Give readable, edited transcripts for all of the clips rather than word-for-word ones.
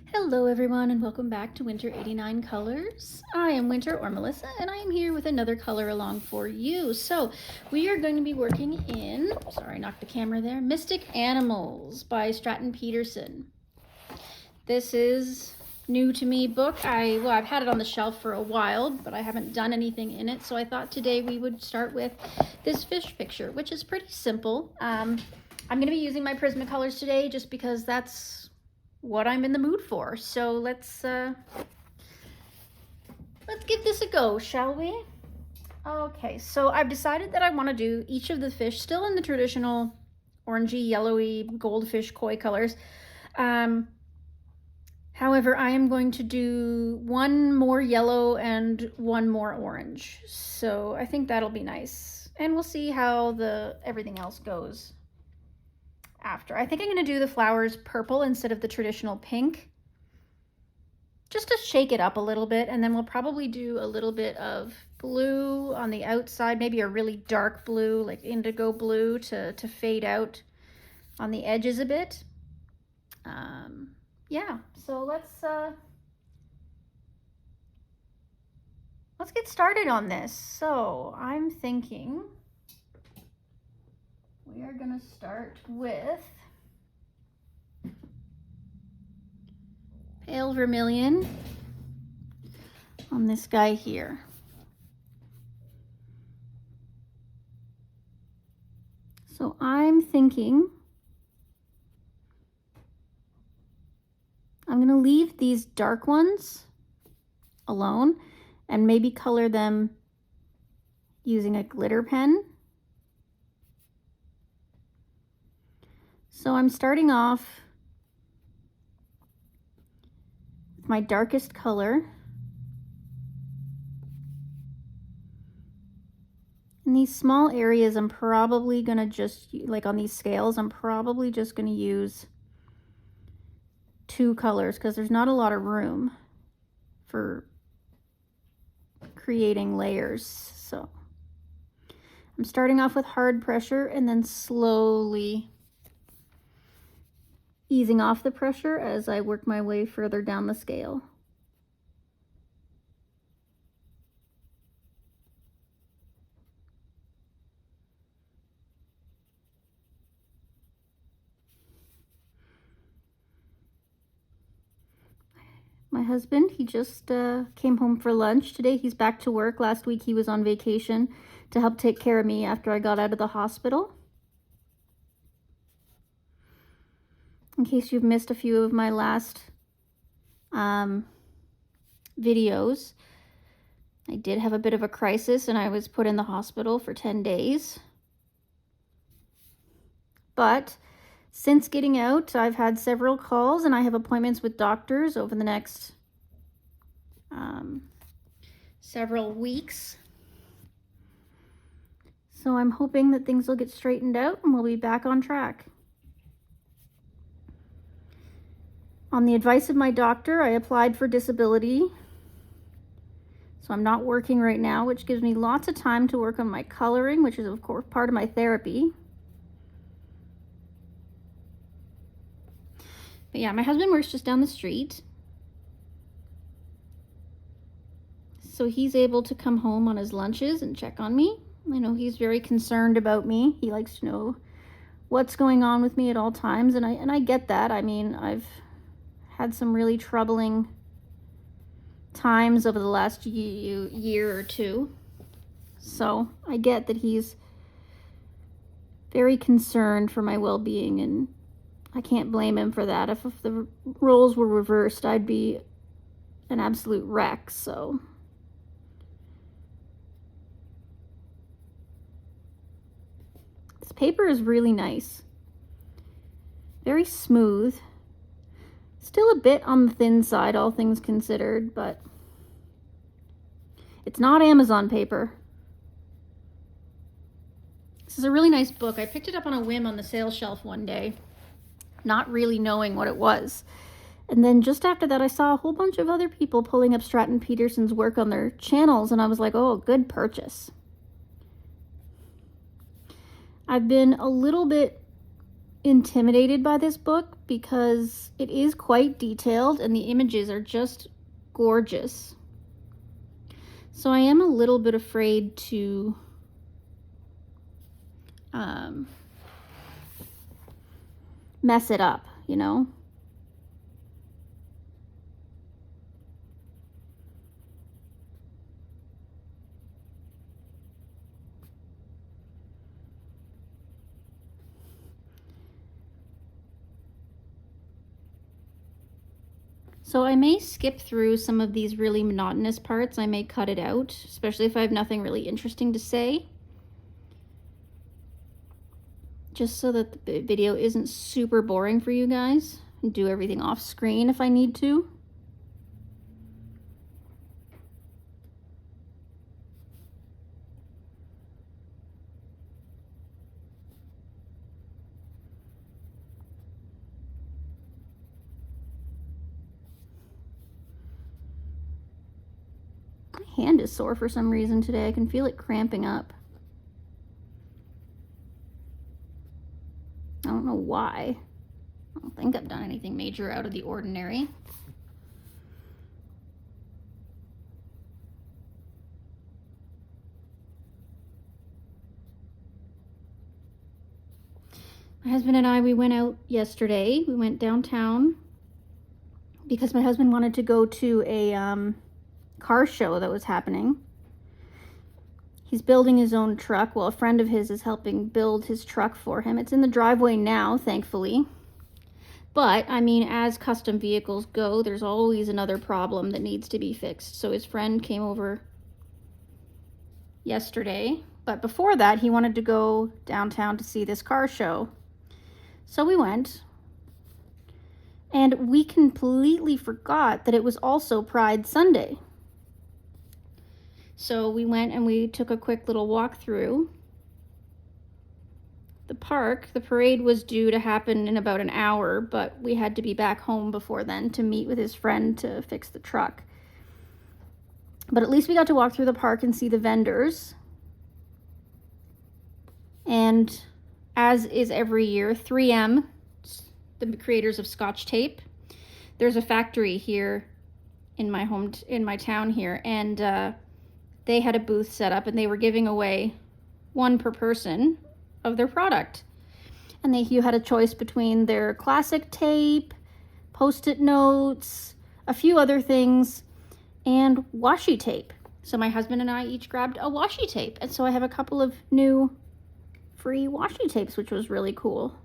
Hello everyone and welcome back to Winter 89 Colors. I am Winter or Melissa and I am here with another color along for you. So we are going to be working in, sorry I knocked the camera there, Mystic Animals by Stratten Peterson. This is new to me book. I've had it on the shelf for a while, but I haven't done anything in it. So I thought today we would start with this fish picture, which is pretty simple. I'm going to be using my Prismacolors today just because that's what I'm in the mood for. So let's give this a go, shall we? Okay, so I've decided that I want to do each of the fish still in the traditional orangey, yellowy, goldfish koi colors. However, I am going to do one more yellow and one more orange. So I think that'll be nice. And we'll see how everything else goes after. I think I'm going to do the flowers purple instead of the traditional pink, just to shake it up a little bit, and then we'll probably do a little bit of blue on the outside, maybe a really dark blue, like indigo blue, to fade out on the edges a bit. Yeah, so let's get started on this. So I'm thinking we are going to start with pale vermilion on this guy here. So I'm thinking I'm going to leave these dark ones alone and maybe color them using a glitter pen. So I'm starting off with my darkest color. In these small areas, I'm probably going to just, like on these scales, I'm probably just going to use two colors because there's not a lot of room for creating layers. So I'm starting off with hard pressure and then slowly easing off the pressure as I work my way further down the scale. My husband, he just came home for lunch today. He's back to work. Last week he was on vacation to help take care of me after I got out of the hospital. In case you've missed a few of my last videos, I did have a bit of a crisis and I was put in the hospital for 10 days. But since getting out, I've had several calls and I have appointments with doctors over the next several weeks. So I'm hoping that things will get straightened out and we'll be back on track. On the advice of my doctor, I applied for disability. So I'm not working right now, which gives me lots of time to work on my coloring, which is of course part of my therapy. But yeah, my husband works just down the street. So he's able to come home on his lunches and check on me. I know he's very concerned about me. He likes to know what's going on with me at all times, and I get that. I mean, I've had some really troubling times over the last year or two. So I get that he's very concerned for my well-being, and I can't blame him for that. If the roles were reversed, I'd be an absolute wreck. So this paper is really nice. Very smooth. Still a bit on the thin side, all things considered, but it's not Amazon paper. This is a really nice book. I picked it up on a whim on the sales shelf one day, not really knowing what it was. And then just after that, I saw a whole bunch of other people pulling up Stratten Peterson's work on their channels, and I was like, oh, good purchase. I've been a little bit intimidated by this book because it is quite detailed and the images are just gorgeous. So I am a little bit afraid to mess it up, you know? So I may skip through some of these really monotonous parts. I may cut it out, especially if I have nothing really interesting to say. Just so that the video isn't super boring for you guys. And do everything off screen if I need to. My hand is sore for some reason today. I can feel it cramping up. I don't know why. I don't think I've done anything major out of the ordinary. My husband and I, we went out yesterday. We went downtown because my husband wanted to go to a car show that was happening. He's building his own truck. Well, a friend of his is helping build his truck for him. It's in the driveway now, thankfully. But, I mean, as custom vehicles go, there's always another problem that needs to be fixed. So his friend came over yesterday. But before that, he wanted to go downtown to see this car show. So we went. And we completely forgot that it was also Pride Sunday. So we went and we took a quick little walk through the park. The parade was due to happen in about an hour, but we had to be back home before then to meet with his friend to fix the truck. But at least we got to walk through the park and see the vendors. And as is every year, 3M, the creators of Scotch tape, there's a factory here in my town here, and they had a booth set up and they were giving away one per person of their product. And you had a choice between their classic tape, Post-it notes, a few other things, and washi tape. So my husband and I each grabbed a washi tape. And so I have a couple of new free washi tapes, which was really cool.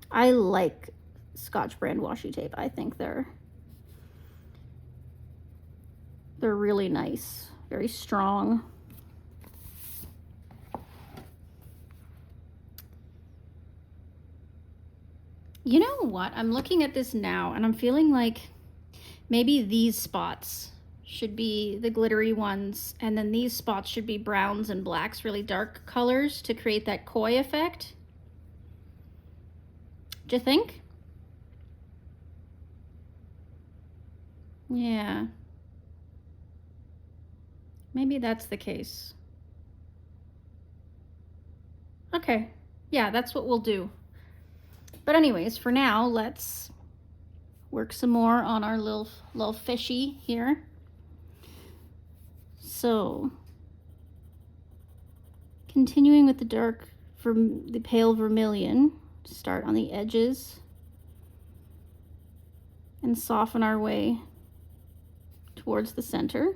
I like Scotch brand washi tape. I think they're really nice, very strong. You know what? I'm looking at this now and I'm feeling like maybe these spots should be the glittery ones, and then these spots should be browns and blacks, really dark colors to create that koi effect. Do you think? Yeah. Maybe that's the case. Okay, yeah, that's what we'll do. But anyways, for now, let's work some more on our little fishy here. So, continuing with the pale vermilion, start on the edges and soften our way towards the center.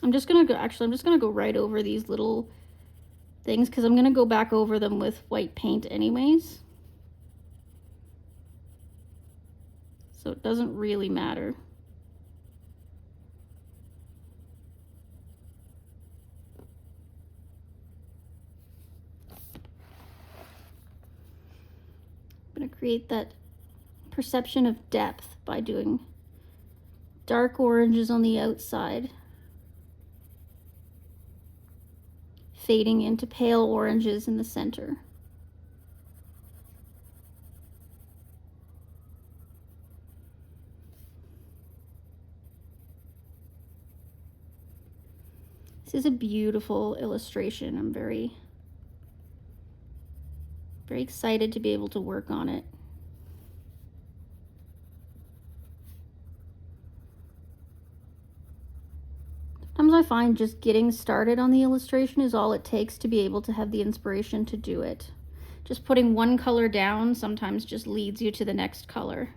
I'm just gonna go right over these little things because I'm gonna go back over them with white paint anyways. So it doesn't really matter. I'm gonna create that perception of depth by doing dark oranges on the outside, fading into pale oranges in the center. This is a beautiful illustration. I'm very, very excited to be able to work on it. Sometimes I find just getting started on the illustration is all it takes to be able to have the inspiration to do it. Just putting one color down sometimes just leads you to the next color.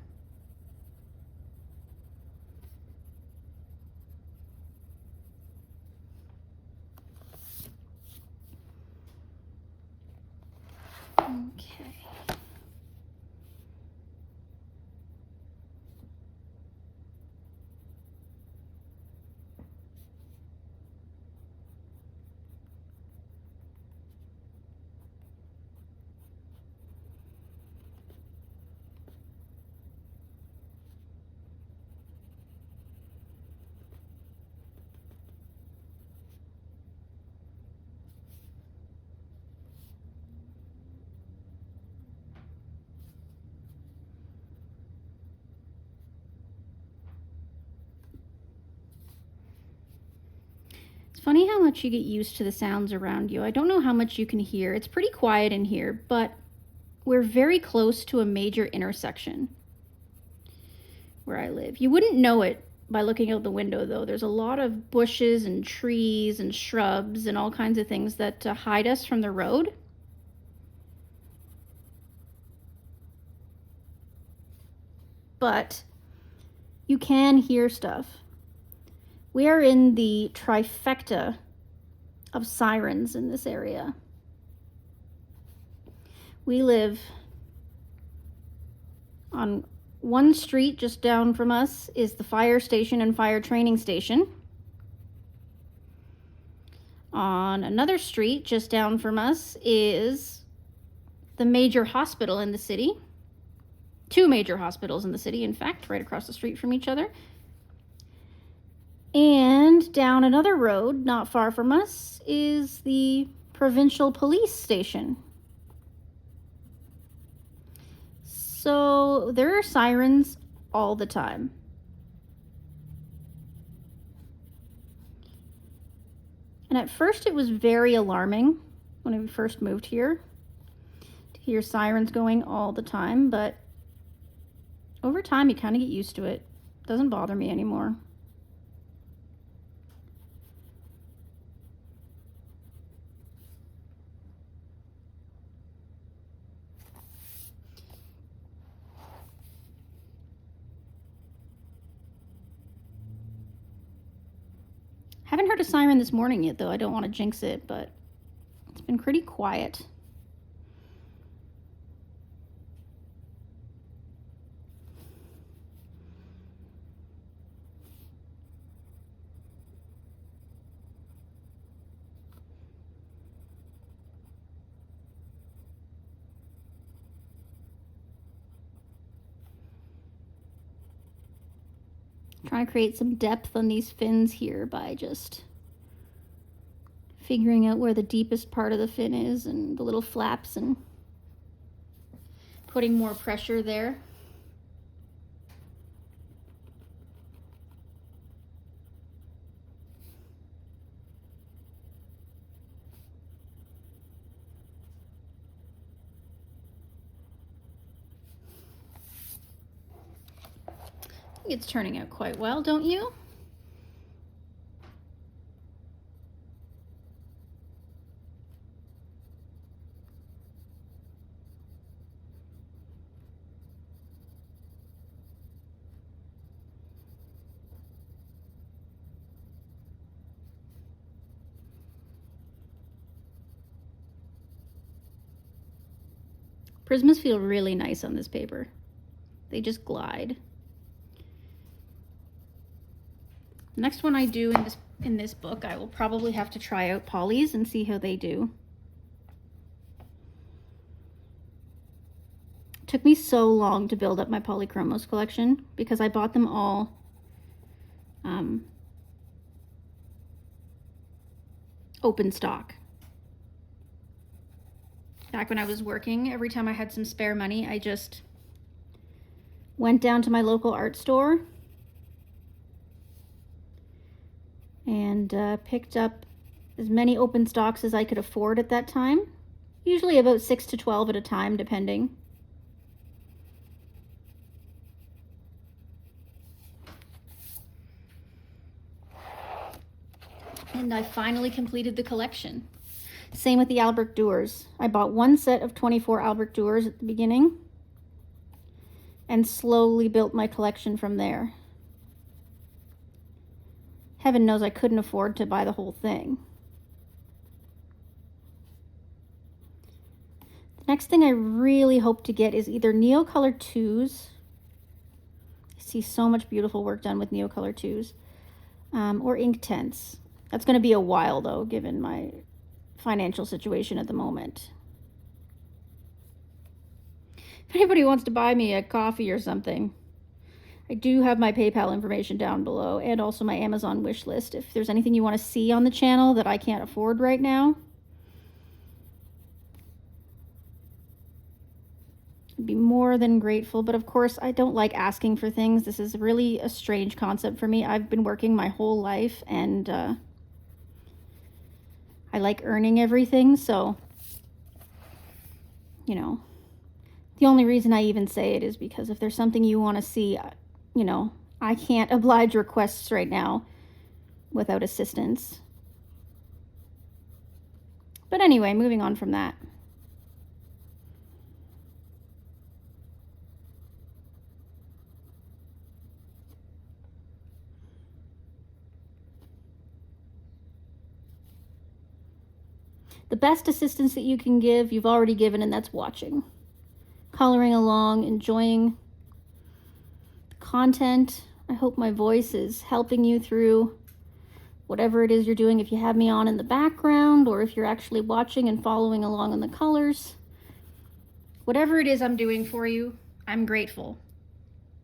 Okay. Funny how much you get used to the sounds around you. I don't know how much you can hear. It's pretty quiet in here, but we're very close to a major intersection where I live. You wouldn't know it by looking out the window, though. There's a lot of bushes and trees and shrubs and all kinds of things that hide us from the road. But you can hear stuff. We are in the trifecta of sirens in this area. We live on one street just down from us is the fire station and fire training station. On another street just down from us is the major hospital in the city. Two major hospitals in the city, in fact, right across the street from each other. And down another road, not far from us, is the provincial police station. So there are sirens all the time. And at first it was very alarming when we first moved here to hear sirens going all the time, but over time you kind of get used to it. It doesn't bother me anymore. Haven't heard a siren this morning yet, though. I don't want to jinx it, but it's been pretty quiet. Trying to create some depth on these fins here by just figuring out where the deepest part of the fin is and the little flaps and putting more pressure there. I think it's turning out quite well, don't you? Prismas feel really nice on this paper. They just glide. The next one I do in this book, I will probably have to try out polys and see how they do. It took me so long to build up my polychromos collection because I bought them all open stock. Back when I was working, every time I had some spare money, I just went down to my local art store and picked up as many open stocks as I could afford at that time. Usually about 6 to 12 at a time, depending. And I finally completed the collection. Same with the Albrecht Dürer. I bought one set of 24 Albrecht Dürer at the beginning and slowly built my collection from there. Heaven knows I couldn't afford to buy the whole thing. The next thing I really hope to get is either Neocolor 2s. I see so much beautiful work done with Neocolor 2s, or Inktense. That's going to be a while though, given my financial situation at the moment. If anybody wants to buy me a coffee or something, I do have my PayPal information down below and also my Amazon wish list. If there's anything you want to see on the channel that I can't afford right now, I'd be more than grateful. But of course, I don't like asking for things. This is really a strange concept for me. I've been working my whole life and I like earning everything. So, you know, the only reason I even say it is because if there's something you want to see, you know, I can't oblige requests right now without assistance. But anyway, moving on from that. The best assistance that you can give, you've already given, and that's watching. Coloring along, enjoying the content. I hope my voice is helping you through whatever it is you're doing. If you have me on in the background or if you're actually watching and following along on the colors. Whatever it is I'm doing for you, I'm grateful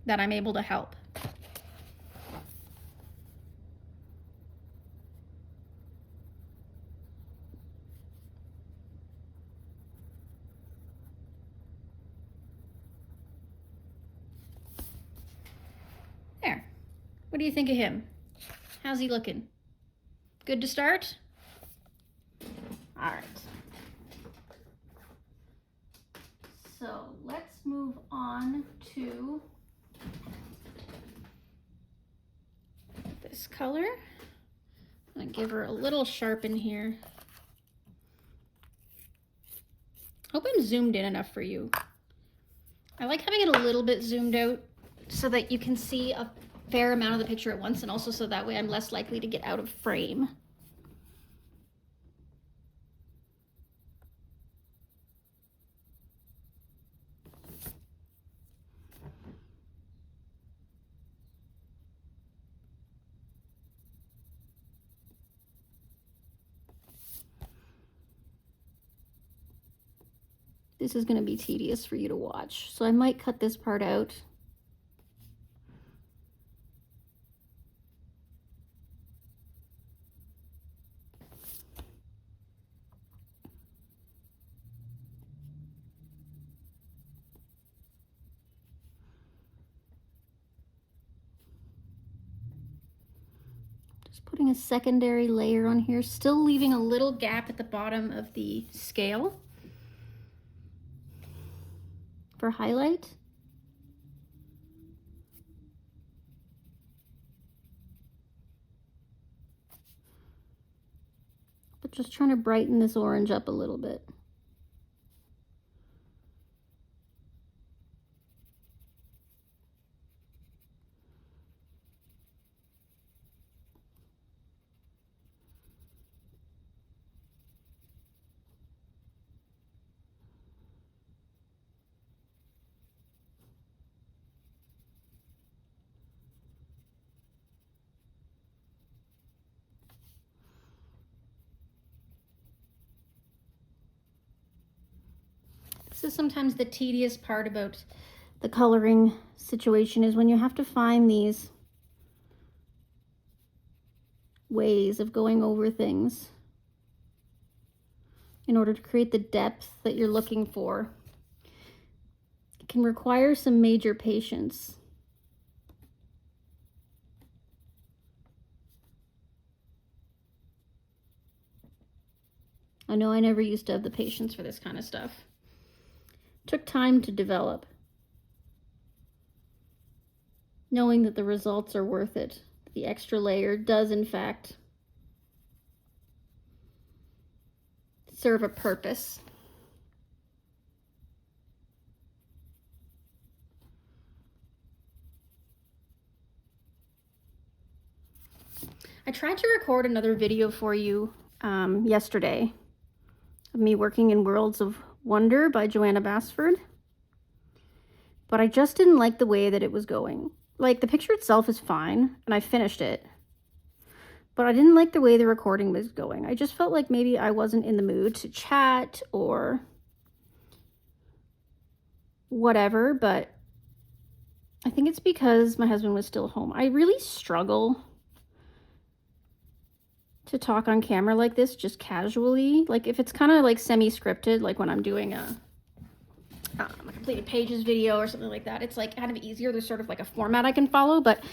that I'm able to help. There. What do you think of him? How's he looking? Good to start? All right. So let's move on to this color. I'm gonna give her a little sharpen here. Hope I'm zoomed in enough for you. I like having it a little bit zoomed out so that you can see a fair amount of the picture at once, and also so that way I'm less likely to get out of frame. This is going to be tedious for you to watch, so I might cut this part out. Just putting a secondary layer on here, still leaving a little gap at the bottom of the scale for highlight. But just trying to brighten this orange up a little bit. This is sometimes the tedious part about the coloring situation, is when you have to find these ways of going over things in order to create the depth that you're looking for. It can require some major patience. I know I never used to have the patience for this kind of stuff. Took time to develop. Knowing that the results are worth it. The extra layer does, in fact, serve a purpose. I tried to record another video for you yesterday of me working in Worlds of Wonder by Joanna Basford, but I just didn't like the way that it was going. Like, the picture itself is fine, and I finished it, but I didn't like the way the recording was going. I just felt like maybe I wasn't in the mood to chat or whatever, but I think it's because my husband was still home. I really struggle to talk on camera like this, just casually. Like, if it's kind of like semi-scripted, like when I'm doing a completed pages video or something like that, it's like kind of easier. There's sort of like a format I can follow. But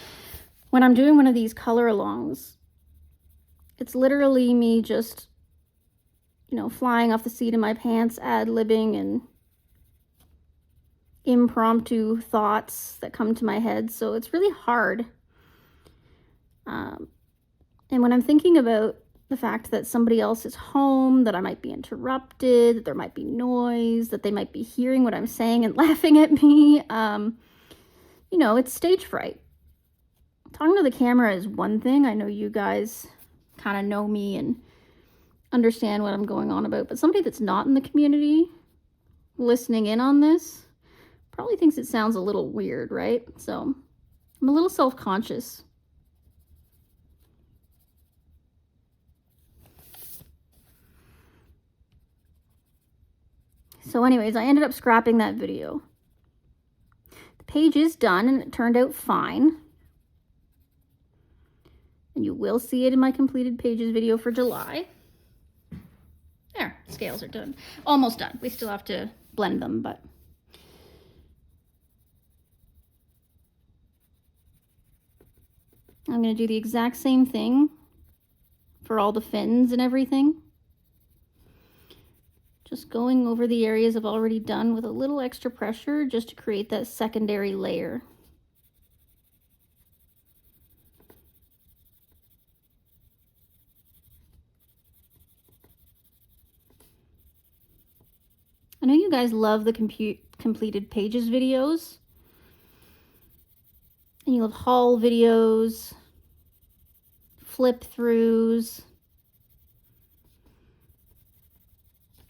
when I'm doing one of these color alongs, it's literally me just, you know, flying off the seat of my pants, ad-libbing and impromptu thoughts that come to my head. So it's really hard. And when I'm thinking about the fact that somebody else is home, that I might be interrupted, that there might be noise, that they might be hearing what I'm saying and laughing at me, you know, it's stage fright. Talking to the camera is one thing. I know you guys kind of know me and understand what I'm going on about, but somebody that's not in the community listening in on this probably thinks it sounds a little weird, right? So I'm a little self-conscious. So anyways, I ended up scrapping that video. The page is done and it turned out fine. And you will see it in my completed pages video for July. There, scales are done. Almost done. We still have to blend them, but I'm going to do the exact same thing for all the fins and everything. Just going over the areas I've already done with a little extra pressure just to create that secondary layer. I know you guys love the completed pages videos. And you love haul videos, flip throughs.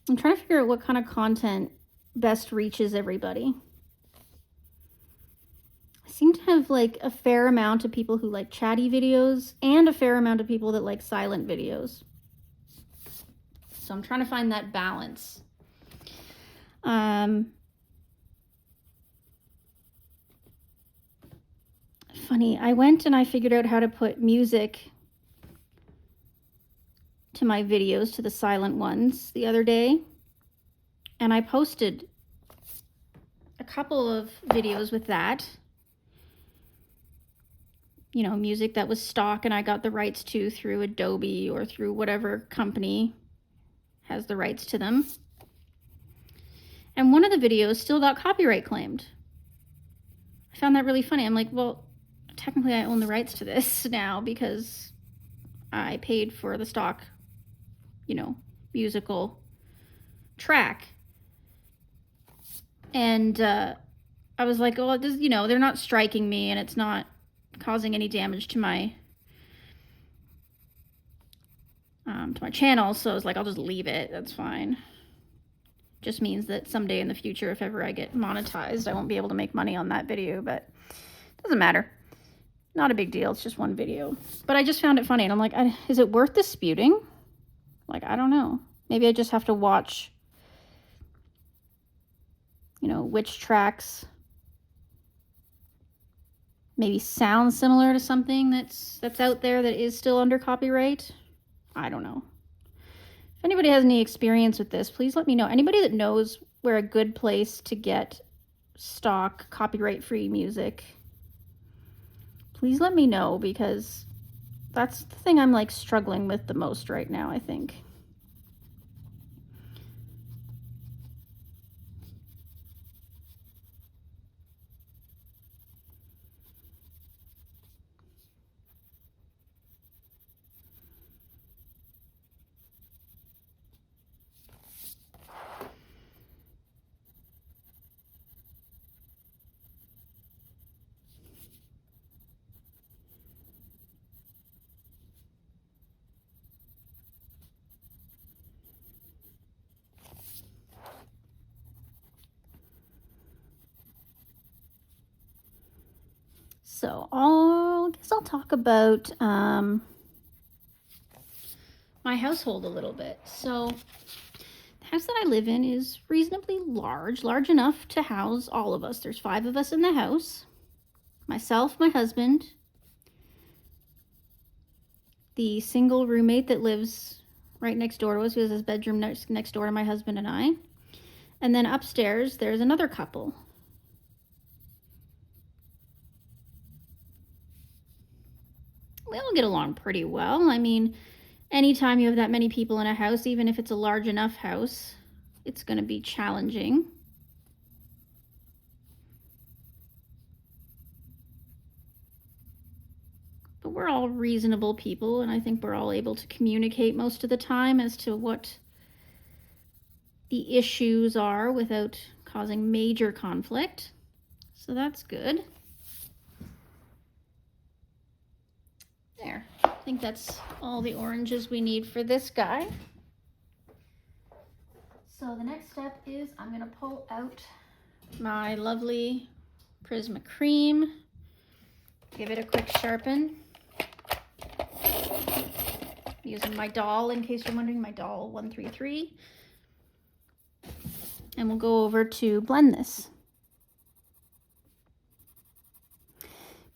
I'm trying to figure out what kind of content best reaches everybody. I seem to have like a fair amount of people who like chatty videos and a fair amount of people that like silent videos. So I'm trying to find that balance. Funny, I went and I figured out how to put music to my videos, to the silent ones, the other day, and I posted a couple of videos with that, you know, music that was stock and I got the rights to through Adobe or through whatever company has the rights to them. And one of the videos still got copyright claimed. I found that really funny. I'm like, well, technically I own the rights to this now because I paid for the stock, you know, musical track. And I was like, oh, this, you know, they're not striking me and it's not causing any damage to my channel. So I was like, I'll just leave it. That's fine. Just means that someday in the future, if ever I get monetized, I won't be able to make money on that video, but it doesn't matter. Not a big deal. It's just one video. But I just found it funny. And I'm like, is it worth disputing? Like, I don't know. Maybe I just have to watch, you know, which tracks maybe sound similar to something that's out there that is still under copyright. I don't know. If anybody has any experience with this, please let me know. Anybody that knows where a good place to get stock copyright-free music, please let me know, because that's the thing I'm like struggling with the most right now, I think. So I guess I'll talk about my household a little bit. So the house that I live in is reasonably large enough to house all of us. There's 5 of us in the house. Myself, my husband, the single roommate that lives right next door to us, who has his bedroom next door to my husband and I. And then upstairs, there's another couple. We all get along pretty well. I mean, anytime you have that many people in a house, even if it's a large enough house, it's going to be challenging. But we're all reasonable people, and I think we're all able to communicate most of the time as to what the issues are without causing major conflict. So that's good. There. I think that's all the oranges we need for this guy. So the next step is I'm going to pull out my lovely Prisma cream, give it a quick sharpen. Using my doll, in case you're wondering, my doll 133. And we'll go over to blend this.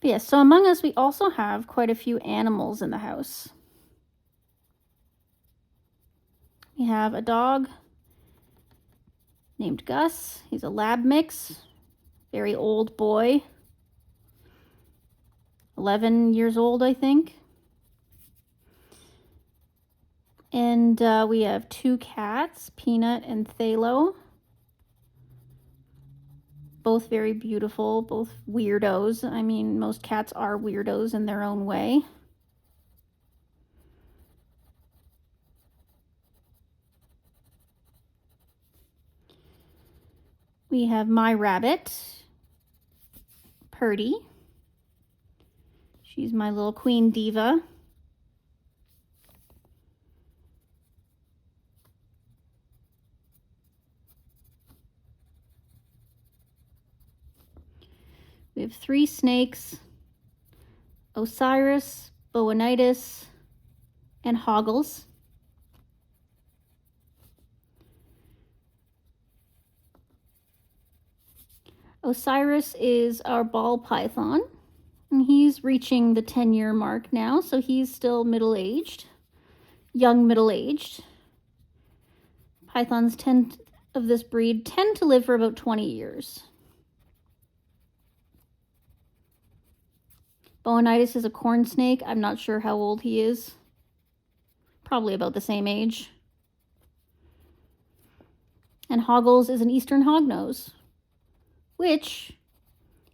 But yes, so among us, we also have quite a few animals in the house. We have a dog named Gus. He's a lab mix, very old boy, 11 years old, I think. And we have 2 cats, Peanut and Thalo. Both very beautiful, both weirdos. I mean, most cats are weirdos in their own way. We have my rabbit, Purdy. She's my little queen diva. We have 3 snakes, Osiris, Boanitis, and Hoggles. Osiris is our ball python, and he's reaching the 10-year mark now, so he's still middle-aged, young middle-aged. Pythons of this breed tend to live for about 20 years. Boanitis is a corn snake. I'm not sure how old he is. Probably about the same age. And Hoggles is an eastern hognose, which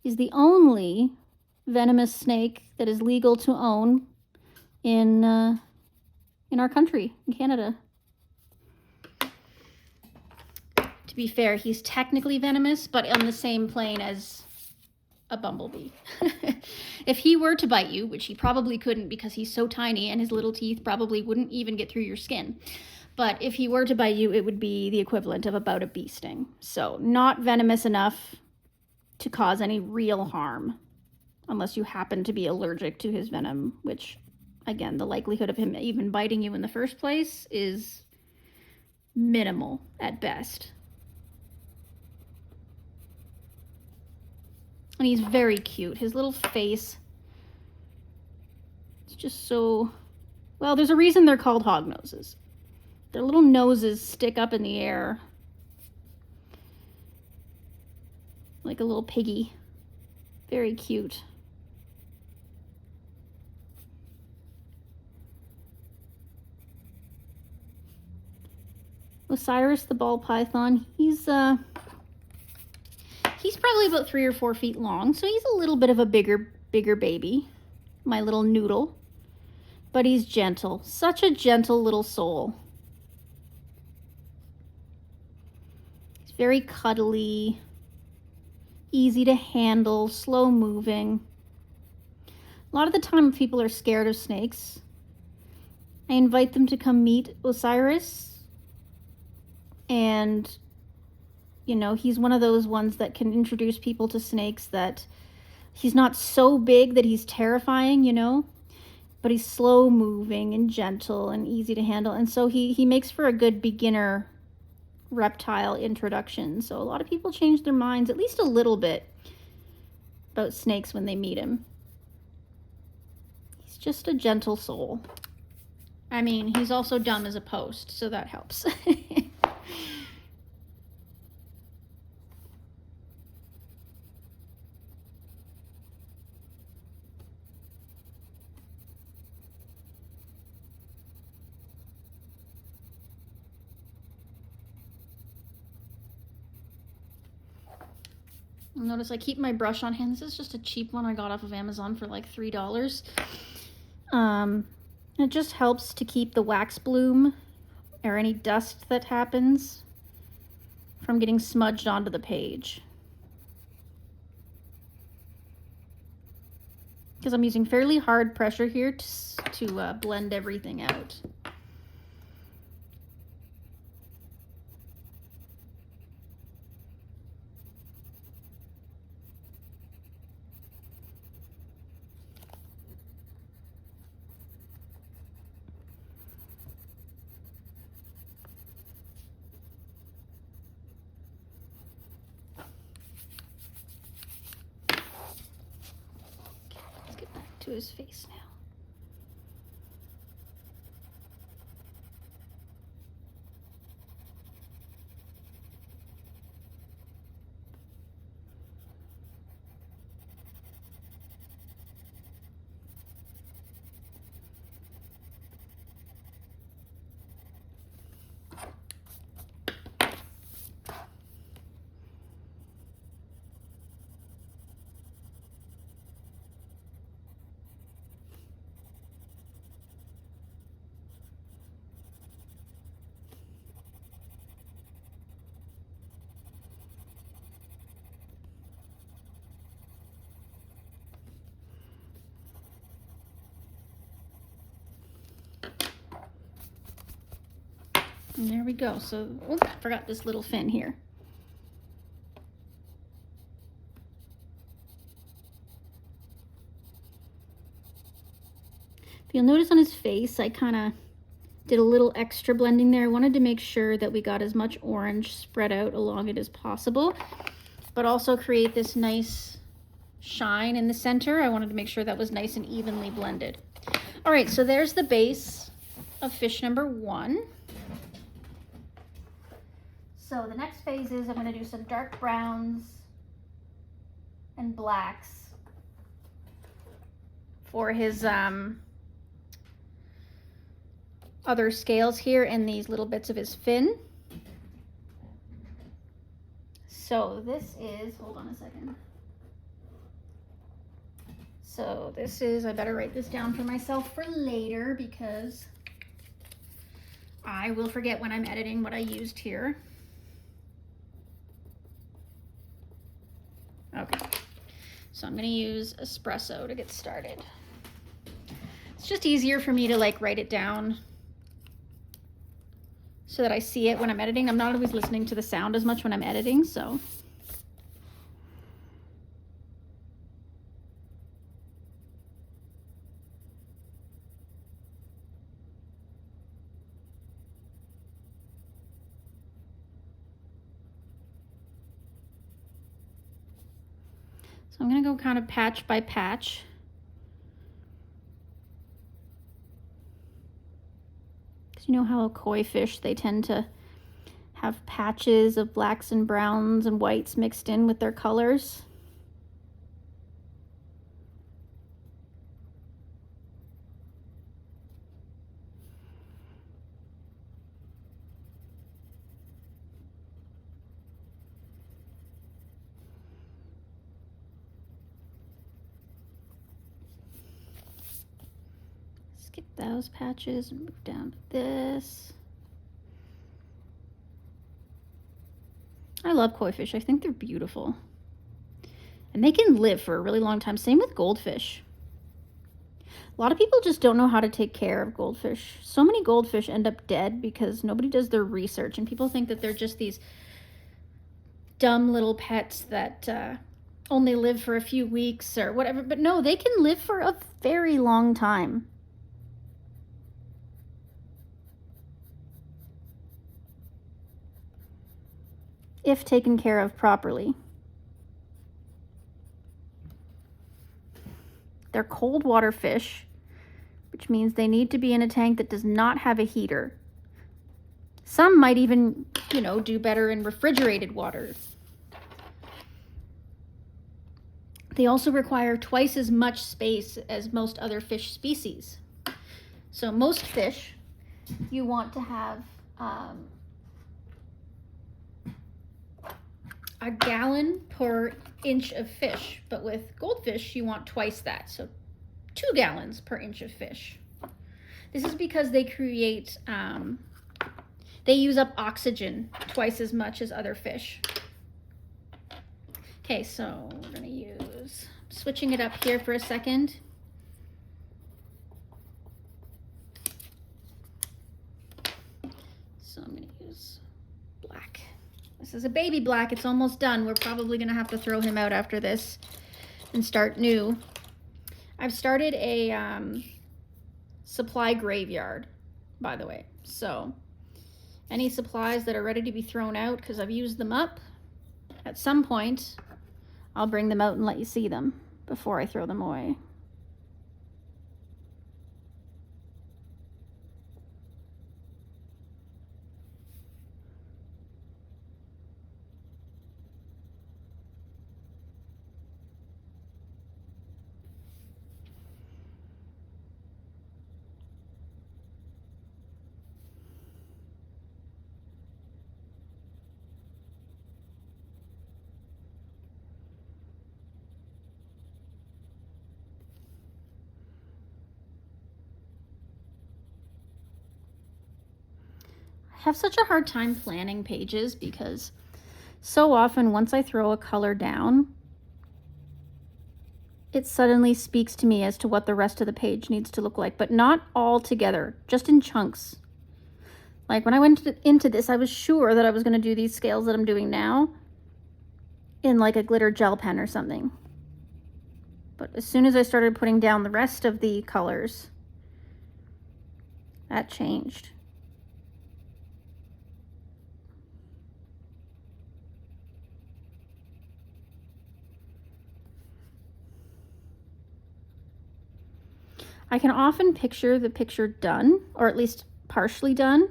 is the only venomous snake that is legal to own in our country, in Canada. To be fair, he's technically venomous, but on the same plane as a bumblebee. If he were to bite you, which he probably couldn't because he's so tiny and his little teeth probably wouldn't even get through your skin. But if he were to bite you, it would be the equivalent of about a bee sting. So not venomous enough to cause any real harm, unless you happen to be allergic to his venom, which, again, the likelihood of him even biting you in the first place is minimal at best. And he's very cute. His little face, it's just so, well, there's a reason they're called hognoses. Their little noses stick up in the air like a little piggy. Very cute. Osiris the ball python, he's probably about 3 or 4 feet long, so he's a little bit of a bigger baby, my little noodle. But he's gentle, such a gentle little soul. He's very cuddly, easy to handle, slow moving. A lot of the time people are scared of snakes. I invite them to come meet Osiris, and you know, he's one of those ones that can introduce people to snakes that He's not so big that he's terrifying, you know, but he's slow moving and gentle and easy to handle. And so he makes for a good beginner reptile introduction. So a lot of people change their minds at least a little bit about snakes when they meet him. He's just a gentle soul. I mean, he's also dumb as a post, so that helps. Notice I keep my brush on hand. This is just a cheap one I got off of Amazon for like $3. It just helps to keep the wax bloom or any dust that happens from getting smudged onto the page. Because I'm using fairly hard pressure here to blend everything out. To his face now. And there we go. So, oh, I forgot this little fin here. If you'll notice on his face, I kind of did a little extra blending there. I wanted to make sure that we got as much orange spread out along it as possible, but also create this nice shine in the center. I wanted to make sure that was nice and evenly blended. All right, so there's the base of fish number 1. So the next phase is I'm going to do some dark browns and blacks for his other scales here and these little bits of his fin. So this is, hold on a second. So this is, I better write this down for myself for later because I will forget when I'm editing what I used here. Okay, so I'm going to use espresso to get started. It's just easier for me to like write it down so that I see it when I'm editing. I'm not always listening to the sound as much when I'm editing, so. So I'm going to go kind of patch by patch. Because you know how koi fish, they tend to have patches of blacks and browns and whites mixed in with their colors. Skip those patches and move down to this. I love koi fish. I think they're beautiful. And they can live for a really long time. Same with goldfish. A lot of people just don't know how to take care of goldfish. So many goldfish end up dead because nobody does their research, and people think that they're just these dumb little pets that only live for a few weeks or whatever, but no, they can live for a very long time. If taken care of properly. They're cold water fish, which means they need to be in a tank that does not have a heater. Some might even, you know, do better in refrigerated water. They also require twice as much space as most other fish species. So most fish, you want to have a gallon per inch of fish, but with goldfish, you want twice that. So 2 gallons per inch of fish. This is because they create, they use up oxygen twice as much as other fish. Okay, so we're gonna use, switching it up here for a second. So I'm gonna use black. This is a baby black, it's almost done. We're probably gonna have to throw him out after this and start new. I've started a supply graveyard, by the way. So any supplies that are ready to be thrown out because I've used them up, at some point, I'll bring them out and let you see them before I throw them away. I have such a hard time planning pages because so often once I throw a color down, it suddenly speaks to me as to what the rest of the page needs to look like, but not all together, just in chunks. Like when I went into this, I was sure that I was going to do these scales that I'm doing now in like a glitter gel pen or something. But as soon as I started putting down the rest of the colors, that changed. I can often picture the picture done, or at least partially done,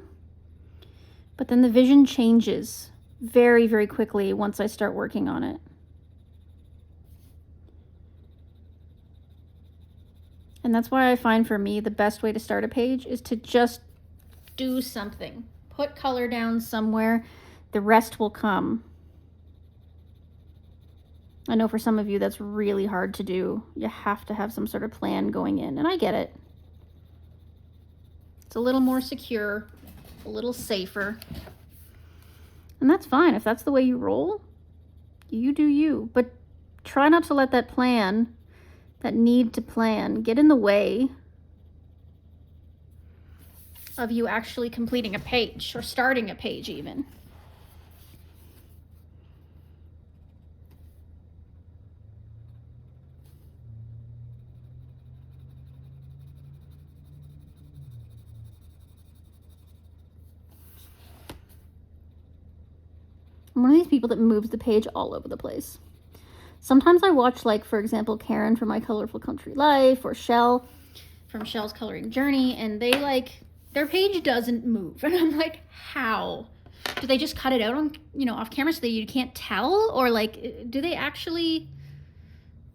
but then the vision changes very, very quickly once I start working on it. And that's why I find for me the best way to start a page is to just do something. Put color down somewhere, the rest will come. I know for some of you that's really hard to do. You have to have some sort of plan going in, and I get it. It's a little more secure, a little safer. And that's fine. If that's the way you roll, you do you. But try not to let that plan, that need to plan, get in the way of you actually completing a page or starting a page even. I'm one of these people that moves the page all over the place. Sometimes I watch, like, for example, Karen from My Colorful Country Life, or Shell from Shell's Coloring Journey, and they, like, their page doesn't move. And I'm like, how? Do they just cut it out on, you know, off camera so that you can't tell? Or, like, do they actually,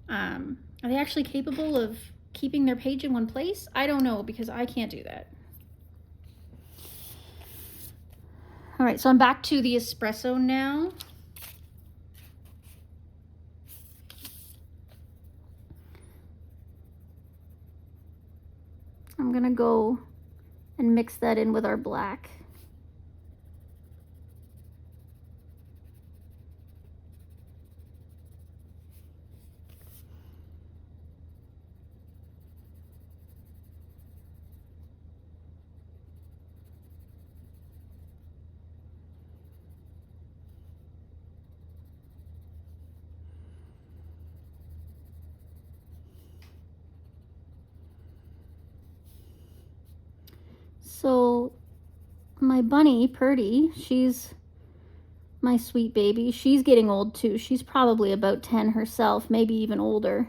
are they actually capable of keeping their page in one place? I don't know, because I can't do that. All right, so I'm back to the espresso now. I'm gonna go and mix that in with our black. my bunny, Purdy, she's my sweet baby. She's getting old too. She's probably about 10 herself, maybe even older.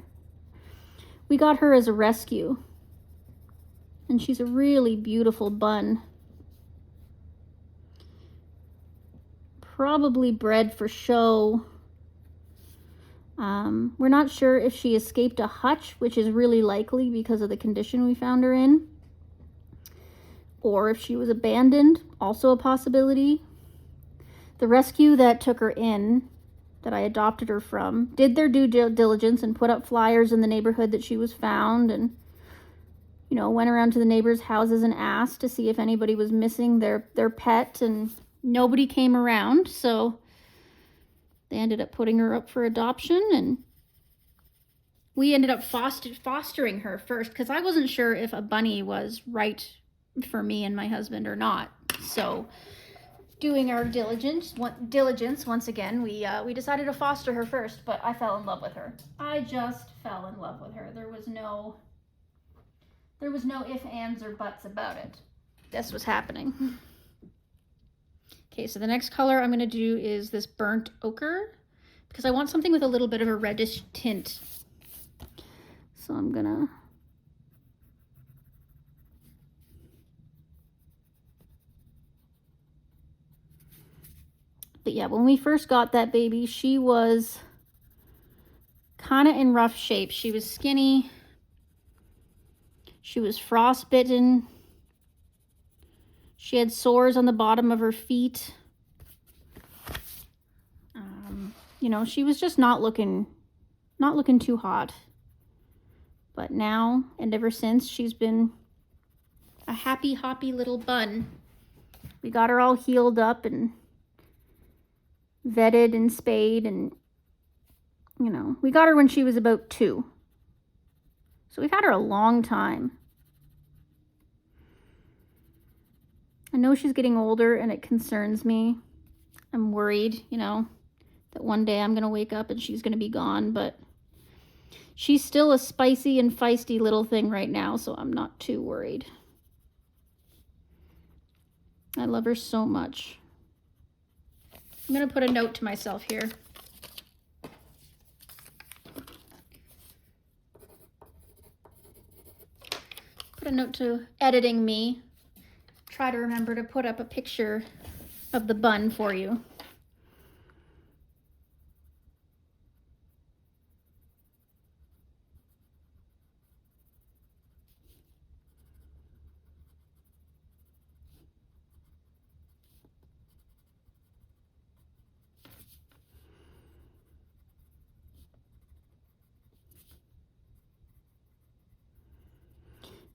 We got her as a rescue. And she's a really beautiful bun. Probably bred for show. We're not sure if she escaped a hutch, which is really likely because of the condition we found her in. Or if she was abandoned, also a possibility. The rescue that took her in, that I adopted her from, did their due diligence and put up flyers in the neighborhood that she was found, and, you know, went around to the neighbors' houses and asked to see if anybody was missing their pet, and nobody came around, so they ended up putting her up for adoption, and we ended up fostering her first, because I wasn't sure if a bunny was right for me and my husband or not. So doing our diligence once again, we decided to foster her first, but I fell in love with her. I just fell in love with her. There was no ifs, ands, or buts about it. This was happening. Okay, so the next color I'm going to do is this burnt ochre, because I want something with a little bit of a reddish tint. So I'm gonna But yeah, when we first got that baby, she was kind of in rough shape. She was skinny. She was frostbitten. She had sores on the bottom of her feet. You know, she was just not looking too hot. But now, and ever since, she's been a happy, hoppy little bun. We got her all healed up and vetted and spayed, and, you know, we got her when she was about 2. So we've had her a long time. I know she's getting older and it concerns me. I'm worried, you know, that one day I'm going to wake up and she's going to be gone, but she's still a spicy and feisty little thing right now, so I'm not too worried. I love her so much. I'm going to put a note to myself here. Put a note to editing me. Try to remember to put up a picture of the bun for you.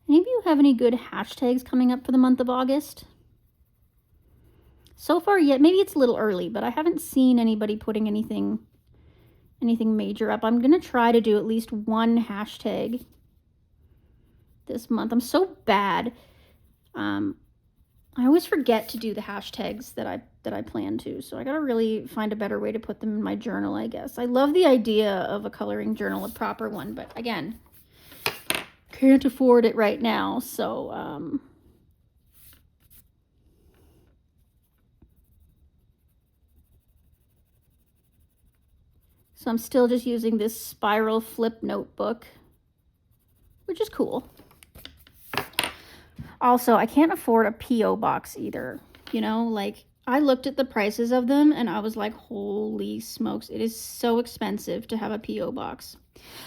Any of you have any good hashtags coming up for the month of August? So far yet, maybe it's a little early, but I haven't seen anybody putting anything major up. I'm going to try to do at least one hashtag this month. I'm so bad. I always forget to do the hashtags that I plan to, so I got to really find a better way to put them in my journal, I guess. I love the idea of a coloring journal, a proper one, but again, can't afford it right now, so I'm still just using this spiral flip notebook, which is cool. Also, I can't afford a P.O. box either, you know, like I looked at the prices of them and I was like, holy smokes, it is so expensive to have a P.O. box.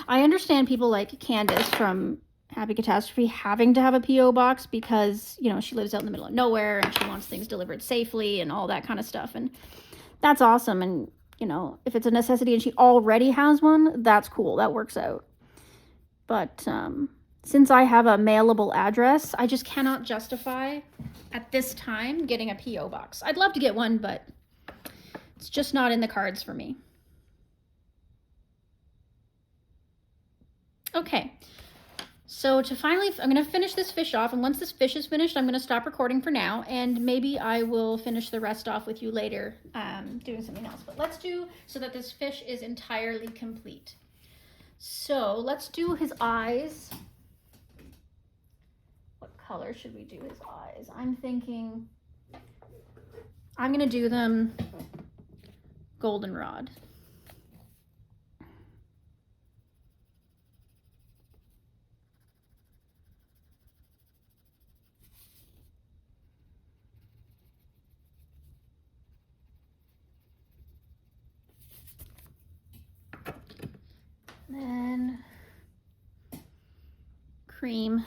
I understand people like Candace from Happy Catastrophe having to have a P.O. box because, you know, she lives out in the middle of nowhere and she wants things delivered safely and all that kind of stuff. And that's awesome. And, you know, if it's a necessity and she already has one, that's cool. That works out. But since I have a mailable address, I just cannot justify at this time getting a P.O. box. I'd love to get one, but it's just not in the cards for me. Okay. So to finally, I'm going to finish this fish off, and once this fish is finished, I'm going to stop recording for now, and maybe I will finish the rest off with you later doing something else. But let's do so that this fish is entirely complete. So let's do his eyes. What color should we do his eyes? I'm thinking I'm gonna do them goldenrod. Then cream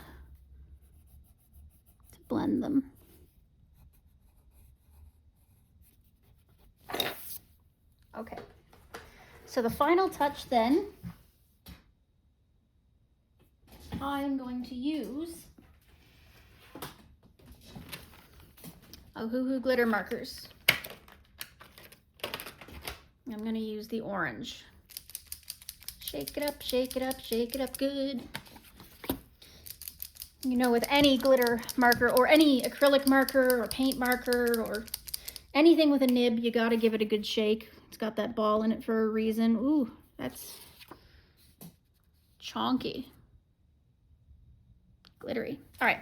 to blend them. Okay, so the final touch then, I'm going to use Ohuhu glitter markers. I'm going to use the orange. Shake it up, shake it up, shake it up good. You know, with any glitter marker or any acrylic marker or paint marker or anything with a nib, you got to give it a good shake. It's got that ball in it for a reason. Ooh, that's chonky. Glittery. All right.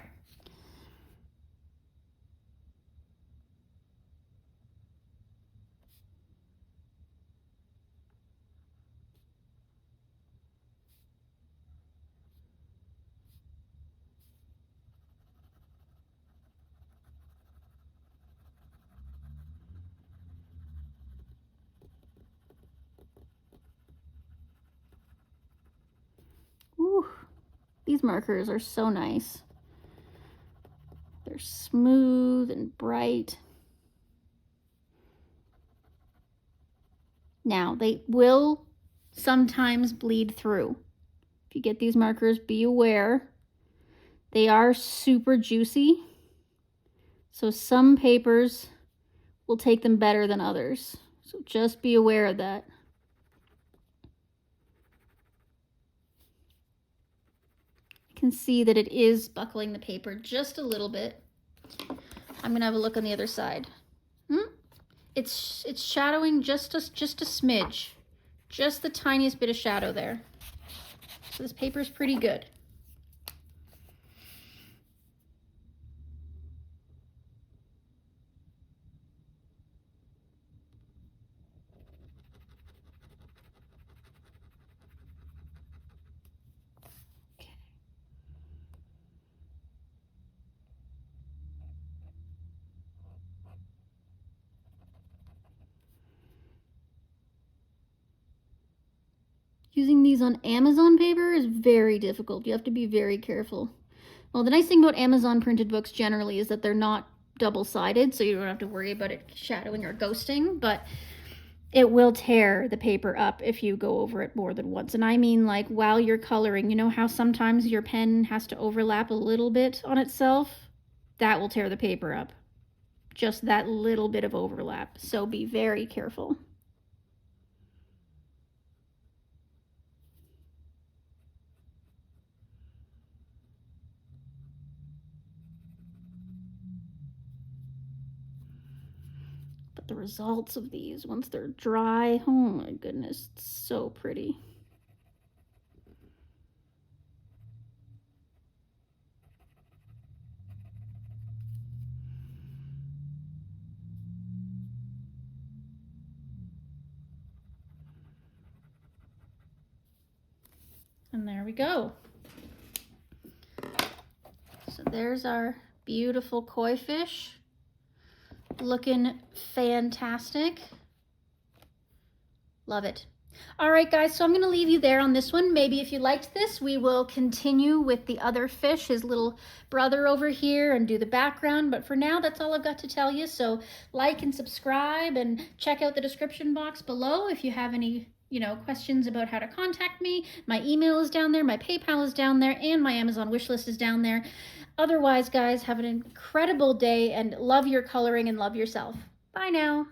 Ooh, these markers are so nice. They're smooth and bright. Now, they will sometimes bleed through. If you get these markers, be aware. They are super juicy. So some papers will take them better than others. So just be aware of that. I can see that it is buckling the paper just a little bit. I'm gonna have a look on the other side. It's shadowing just a smidge, just the tiniest bit of shadow there. So this paper is pretty good. Using these on Amazon paper is very difficult. You have to be very careful. Well, the nice thing about Amazon printed books generally is that they're not double-sided, so you don't have to worry about it shadowing or ghosting, but it will tear the paper up if you go over it more than once. And I mean, like, while you're coloring, you know how sometimes your pen has to overlap a little bit on itself? That will tear the paper up. Just that little bit of overlap. So be very careful. But the results of these, once they're dry, oh my goodness, it's so pretty. And there we go. So there's our beautiful koi fish. Looking fantastic. Love it. All right, guys, so I'm going to leave you there on this one. Maybe if you liked this, we will continue with the other fish, his little brother over here, and do the background. But for now, that's all I've got to tell you. So like and subscribe and check out the description box below if you have any questions about how to contact me. My email is down there, my PayPal is down there, and my Amazon wishlist is down there. Otherwise, guys, have an incredible day and love your coloring and love yourself. Bye now.